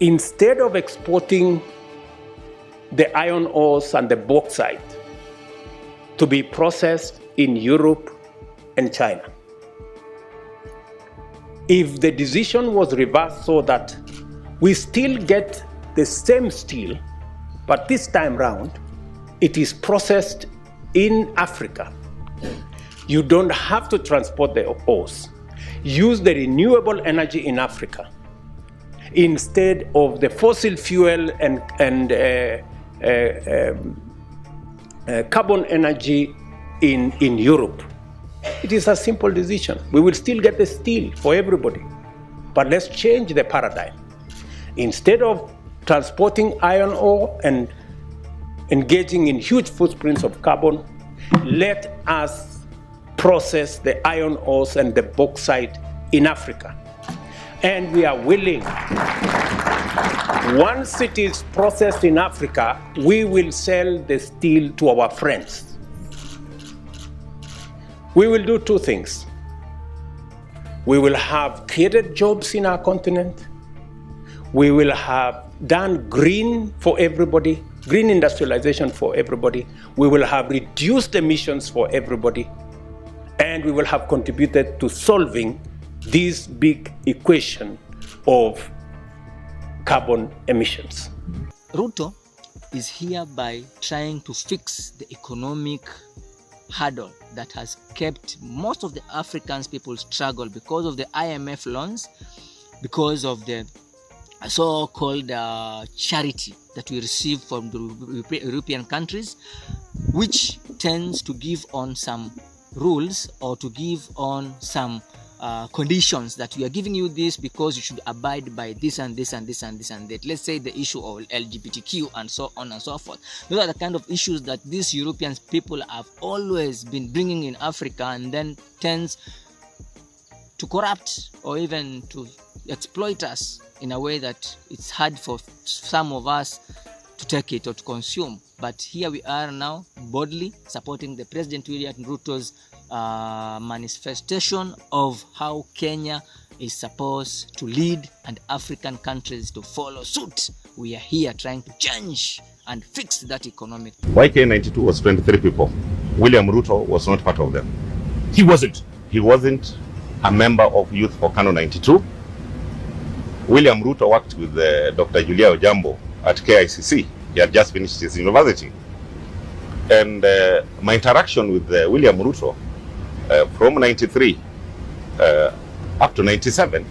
Instead of exporting the iron ores and the bauxite to be processed in Europe and China, if the decision was reversed so that we still get the same steel, but this time round, it is processed in Africa. You don't have to transport the ores. Use the renewable energy in Africa instead of the fossil fuel and carbon energy in Europe. It is a simple decision. We will still get the steel for everybody, but let's change the paradigm. Instead of transporting iron ore and engaging in huge footprints of carbon, let us process the iron ores and the bauxite in Africa. And we are willing. Once it is processed in Africa, we will sell the steel to our friends. We will do two things. We will have created jobs in our continent. We will have done green for everybody, green industrialization for everybody. We will have reduced emissions for everybody. And we will have contributed to solving this big equation of carbon emissions. Ruto is hereby trying to fix the economic hurdle that has kept most of the Africans people struggle because of the IMF loans, because of the so-called charity that we receive from the European countries, which tends to give on some rules or to give on some conditions that we are giving you this because you should abide by this and this and this and this and that. Let's say the issue of LGBTQ and so on and so forth. Those are the kind of issues that these European people have always been bringing in Africa, and then tends to corrupt or even to exploit us in a way that it's hard for some of us to take it or to consume. But here we are now, boldly supporting the President William Ruto's manifestation of how Kenya is supposed to lead and African countries to follow suit. We are here trying to change and fix that economic. YK92 was 23 people. William Ruto was not part of them. He wasn't. He wasn't a member of Youth for Kano 92. William Ruto worked with Dr. Julia Ojambo at KICC. He had just finished his university. And my interaction with William Ruto from 93 up to 97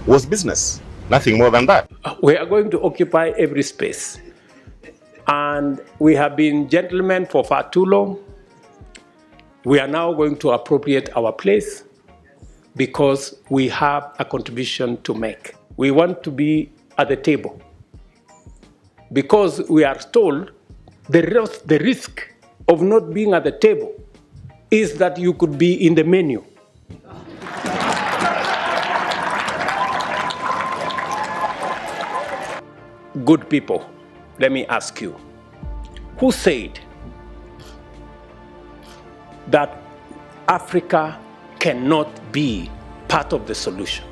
was business, nothing more than that. We are going to occupy every space. And we have been gentlemen for far too long. We are now going to appropriate our place because we have a contribution to make. We want to be at the table because we are told the risk of not being at the table is that you could be in the menu. Good people, let me ask you, who said that Africa cannot be part of the solution?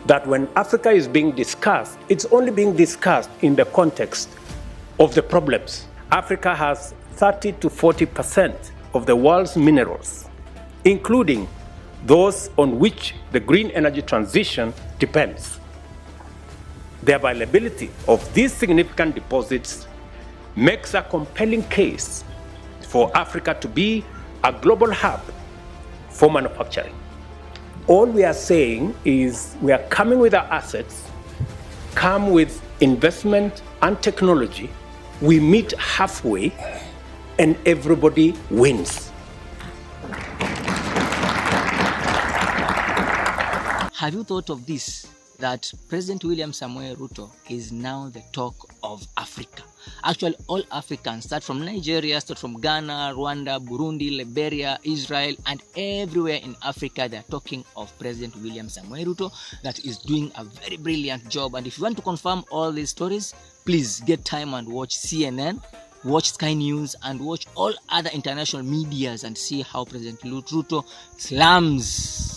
That when Africa is being discussed, it's only being discussed in the context of the problems. Africa has 30 to 40% of the world's minerals, including those on which the green energy transition depends. The availability of these significant deposits makes a compelling case for Africa to be a global hub for manufacturing. All we are saying is we are coming with our assets, come with investment and technology, we meet halfway, and everybody wins. Have you thought of this? That President William Samoei Ruto is now the talk of Africa. Actually, all Africans, start from Nigeria, start from Ghana, Rwanda, Burundi, Liberia, Israel, and everywhere in Africa, they're talking of President William Samoei Ruto that is doing a very brilliant job. And if you want to confirm all these stories, please get time and watch CNN, watch Sky News, and watch all other international medias and see how President Ruto slams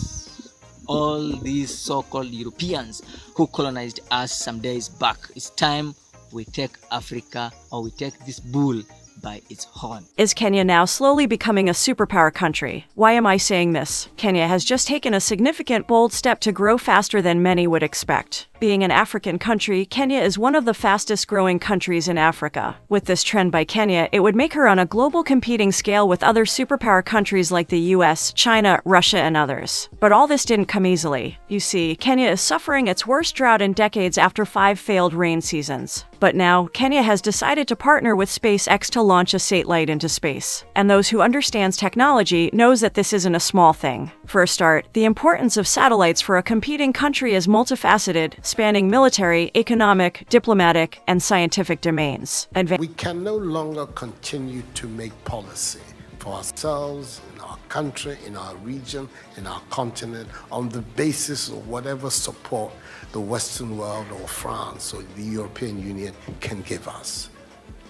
all these so-called Europeans who colonized us some days back. It's time we take Africa, or we take this bull by its horn. Is Kenya now slowly becoming a superpower country? Why am I saying this? Kenya has just taken a significant, bold step to grow faster than many would expect. Being an African country, Kenya is one of the fastest growing countries in Africa. With this trend by Kenya, it would make her on a global competing scale with other superpower countries like the US, China, Russia, and others. But all this didn't come easily. You see, Kenya is suffering its worst drought in decades after 5 failed rain seasons. But now, Kenya has decided to partner with SpaceX to launch a satellite into space. And those who understands technology knows that this isn't a small thing. For a start, the importance of satellites for a competing country is multifaceted, spanning military, economic, diplomatic, and scientific domains. We can no longer continue to make policy for ourselves, in our country, in our region, in our continent, on the basis of whatever support the Western world or France or the European Union can give us.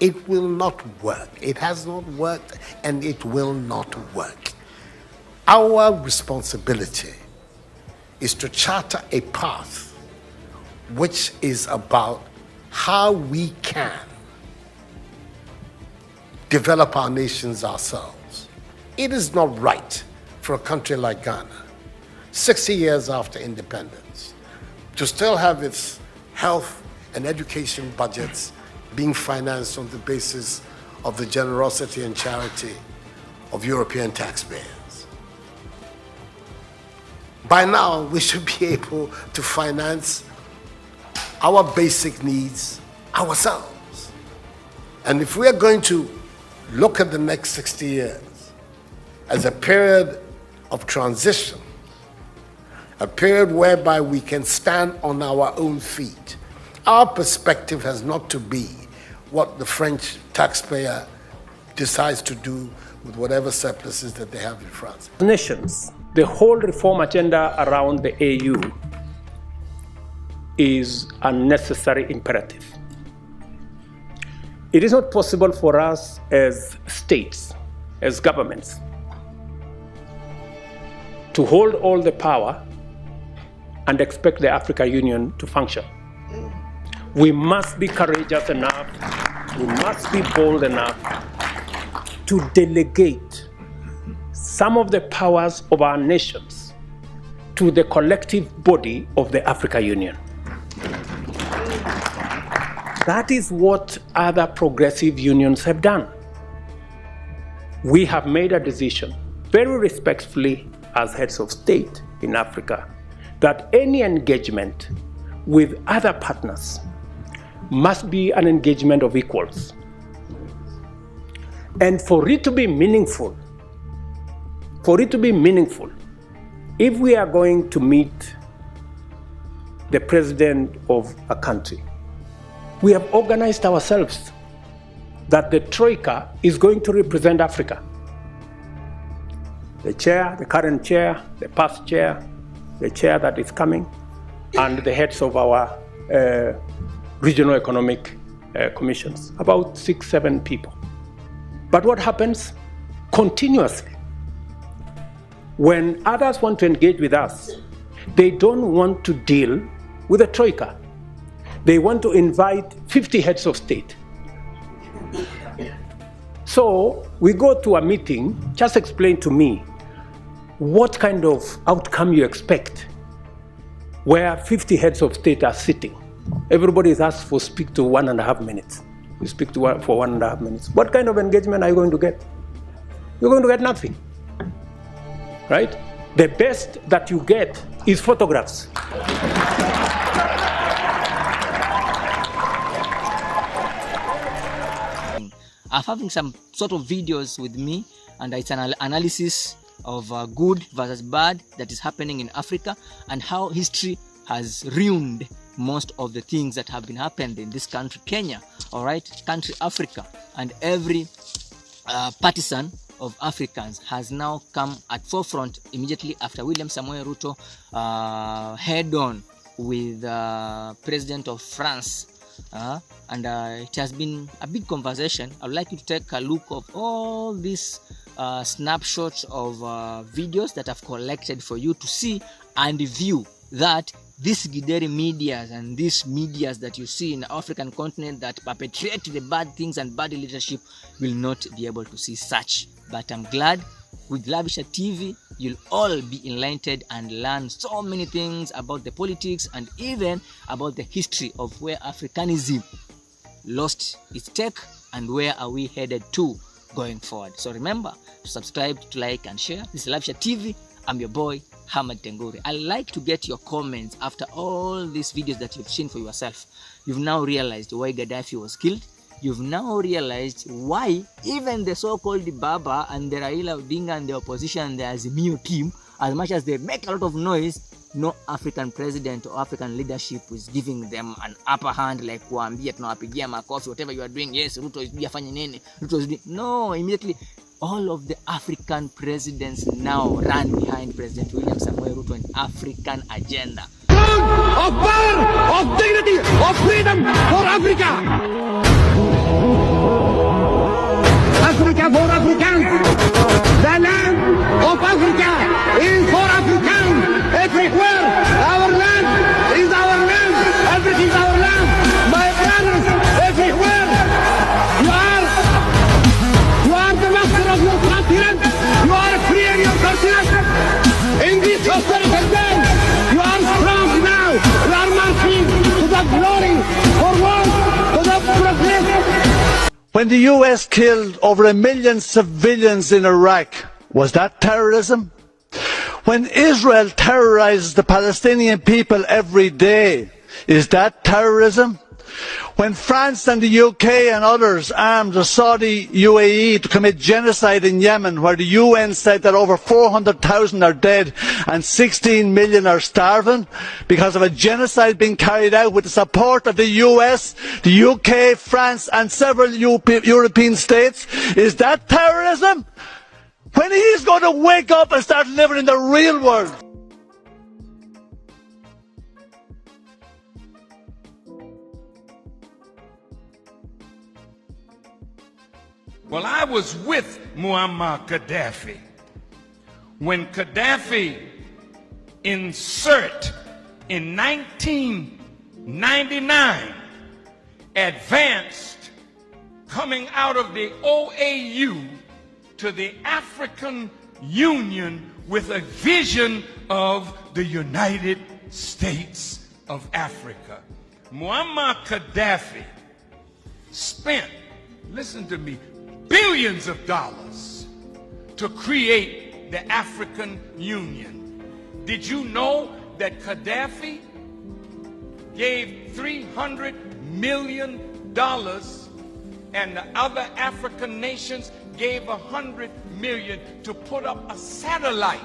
It will not work. It has not worked, and it will not work. Our responsibility is to charter a path which is about how we can develop our nations ourselves. It is not right for a country like Ghana, 60 years after independence, to still have its health and education budgets being financed on the basis of the generosity and charity of European taxpayers. By now, we should be able to finance our basic needs ourselves. And if we are going to look at the next 60 years as a period of transition, a period whereby we can stand on our own feet, our perspective has not to be what the French taxpayer decides to do with whatever surpluses that they have in France. Nations, the whole reform agenda around the AU is a necessary imperative. It is not possible for us as states, as governments, to hold all the power and expect the African Union to function. We must be courageous enough, we must be bold enough to delegate some of the powers of our nations to the collective body of the African Union. That is what other progressive unions have done. We have made a decision, very respectfully as heads of state in Africa, that any engagement with other partners must be an engagement of equals. And for it to be meaningful, if we are going to meet the president of a country, we have organized ourselves that the Troika is going to represent Africa. The chair, the current chair, the past chair, the chair that is coming, and the heads of our regional economic commissions, about 6-7 people. But what happens continuously? When others want to engage with us, they don't want to deal with the Troika. They want to invite 50 heads of state. So we go to a meeting, just explain to me what kind of outcome you expect where 50 heads of state are sitting. Everybody is asked to speak to 1.5 minutes. You speak to for 1.5 minutes. What kind of engagement are you going to get? You're going to get nothing, right? The best that you get is photographs. I'm having some sort of videos with me, and it's an analysis of good versus bad that is happening in Africa, and how history has ruined most of the things that have been happened in this country, Kenya, all right, country Africa. And every partisan of Africans has now come at forefront immediately after William Samoei Ruto head on with President of France. And it has been a big conversation. I would like you to take a look of all these snapshots of videos that I've collected for you to see and view that these Gideri medias and these medias that you see in the African continent that perpetrate the bad things and bad leadership will not be able to see such. But I'm glad with Lavisha TV, you'll all be enlightened and learn so many things about the politics and even about the history of where Africanism lost its take and where are we headed to going forward. So remember to subscribe, to like and share. This is Lavisha TV. I'm your boy, Hamad Tenguri. I like to get your comments after all these videos that you've seen for yourself. You've now realized why Gaddafi was killed. You've now realized why even the so-called Baba and the Raila, Odinga and the opposition and the Azimio team, as much as they make a lot of noise, no African president or African leadership is giving them an upper hand like kuambia tunawapigia makofi, whatever you are doing, yes, Ruto is doing afanye nini, Ruto is doing. No, immediately all of the African presidents now run behind President William Samoei Ruto and African agenda. Of power, of dignity, of freedom for Africa. Africa for Africans. The land of Africa is for Africans. Everywhere, our land is our land. Everything is our land. My brothers, everywhere, you are the master of your continent. You are free in your continent. In this historical day, you are strong now. You are marching to the glory forward, to the progress. When the US killed over 1 million civilians in Iraq, was that terrorism? When Israel terrorizes the Palestinian people every day, is that terrorism? When France and the UK and others armed the Saudi UAE to commit genocide in Yemen, where the UN said that over 400,000 are dead and 16 million are starving because of a genocide being carried out with the support of the US, the UK, France and several European states, is that terrorism? When he's going to wake up and start living in the real world? Well, I was with Muammar Gaddafi when Gaddafi insert in 1999 advanced coming out of the OAU to the African Union with a vision of the United States of Africa. Muammar Gaddafi spent, listen to me, billions of dollars to create the African Union. Did you know that Gaddafi gave $300 million and the other African nations gave $100 million to put up a satellite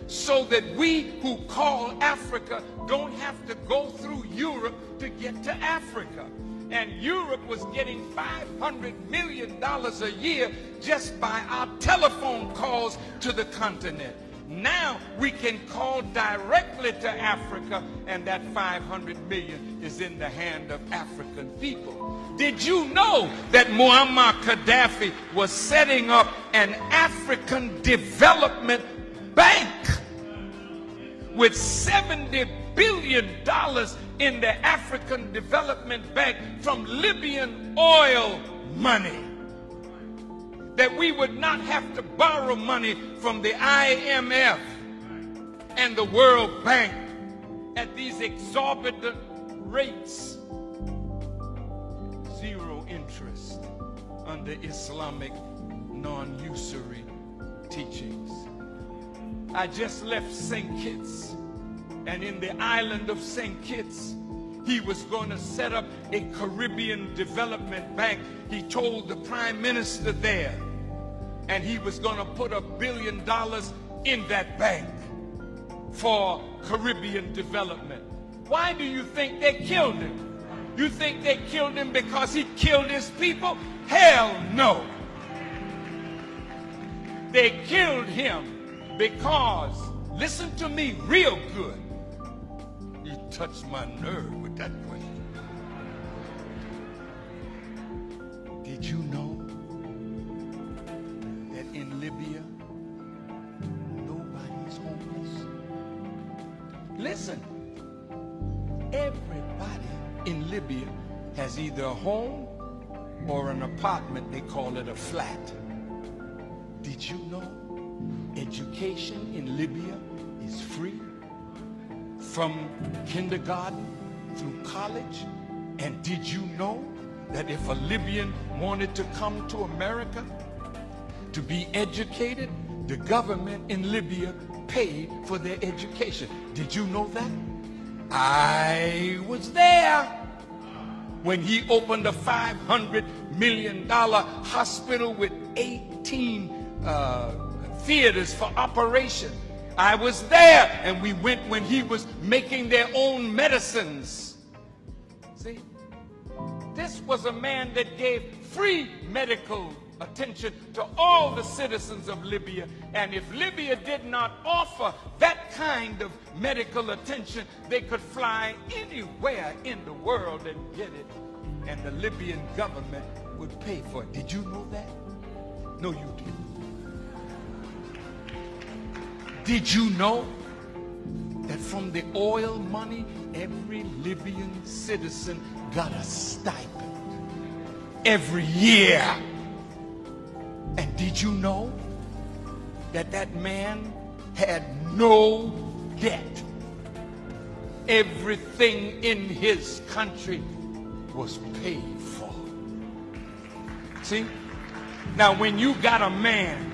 so that we who call Africa don't have to go through Europe to get to Africa? And Europe was getting $500 million a year just by our telephone calls to the continent. Now we can call directly to Africa, and that $500 million is in the hand of African people. Did you know that Muammar Gaddafi was setting up an African development bank with $70 billion in the African Development Bank from Libyan oil money? That we would not have to borrow money from the IMF and the World Bank at these exorbitant rates. Zero interest under Islamic non-usury teachings. I just left St. Kitts, and in the island of St. Kitts, he was going to set up a Caribbean Development Bank. He told the Prime Minister there, and he was going to put $1 billion in that bank for Caribbean development. Why do you think they killed him? You think they killed him because he killed his people? Hell no. They killed him because, listen to me real good, you touched my nerve with that question. Did you know that in Libya, nobody's homeless? listen, everybody in Libya has either a home or an apartment. They call it a flat. Did you know education in Libya is free from kindergarten through college? And did you know that if a Libyan wanted to come to America to be educated, the government in Libya paid for their education? Did you know that? I was there when he opened a $500 million hospital with 18 theaters for operation. I was there, and we went when he was making their own medicines. See, this was a man that gave free medical attention to all the citizens of Libya. And if Libya did not offer that kind of medical attention, they could fly anywhere in the world and get it, and the Libyan government would pay for it. Did you know that? No, you didn't. Did you know that from the oil money, every Libyan citizen got a stipend every year? And did you know that that man had no debt? Everything in his country was paid for. See? Now, when you got a man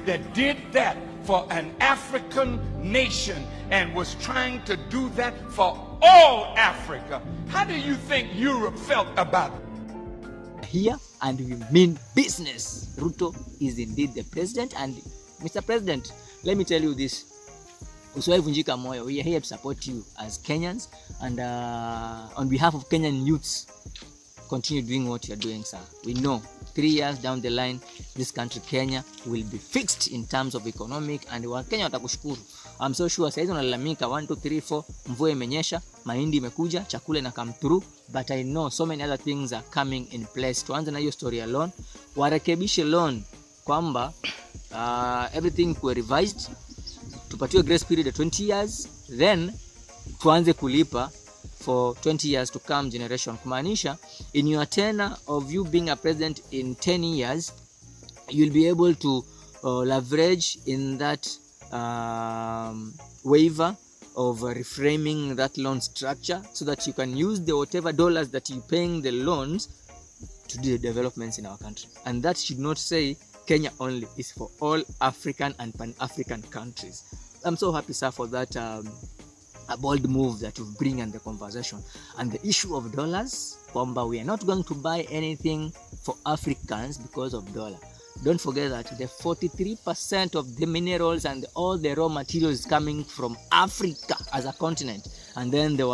that did that for an African nation and was trying to do that for all Africa, how do you think Europe felt about it? Here, and we mean business. Ruto is indeed the president. And Mr. President, let me tell you this. Usiwahi vunjika moyo. We are here to support you as Kenyans, and on behalf of Kenyan youths, continue doing what you are doing, sir. We know 3 years down the line, this country, Kenya, will be fixed in terms of economic, and Wakenya watakushukuru. I'm so sure saizi unalalamika 1, 2, 3, 4, mvua imenyesha, mahindi imekuja, chakula na come through, but I know so many other things are coming in place. Tuanze na hiyo story ya loan, warekebishe loan kwamba everything kuwe revised, tupatiwe grace period of 20 years, then tuanze kulipa for 20 years to come generation. Kumaanisha, in your tenure of you being a president in 10 years, you'll be able to leverage in that waiver of reframing that loan structure so that you can use the whatever dollars that you're paying the loans to do the developments in our country. And that should not say Kenya only, it's for all African and Pan-African countries. I'm so happy, sir, for that a bold move that you bring in the conversation. And the issue of dollars, kwamba we are not going to buy anything for Africans because of dollar. Don't forget that the 43% of the minerals and all the raw materials coming from Africa as a continent, and then the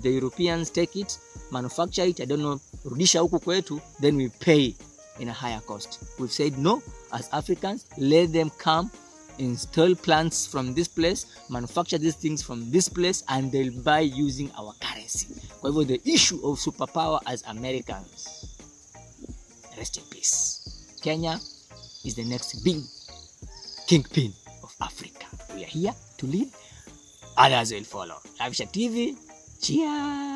Europeans take it, manufacture it, I don't know, rudisha huku kwetu, then we pay in a higher cost. We've said no, as Africans, let them come, install plants from this place, manufacture these things from this place, and they'll buy using our currency. However, the issue of superpower as Americans, rest in peace. Kenya is the next big kingpin of Africa. We are here to lead, others will follow. Avisha TV, cheers.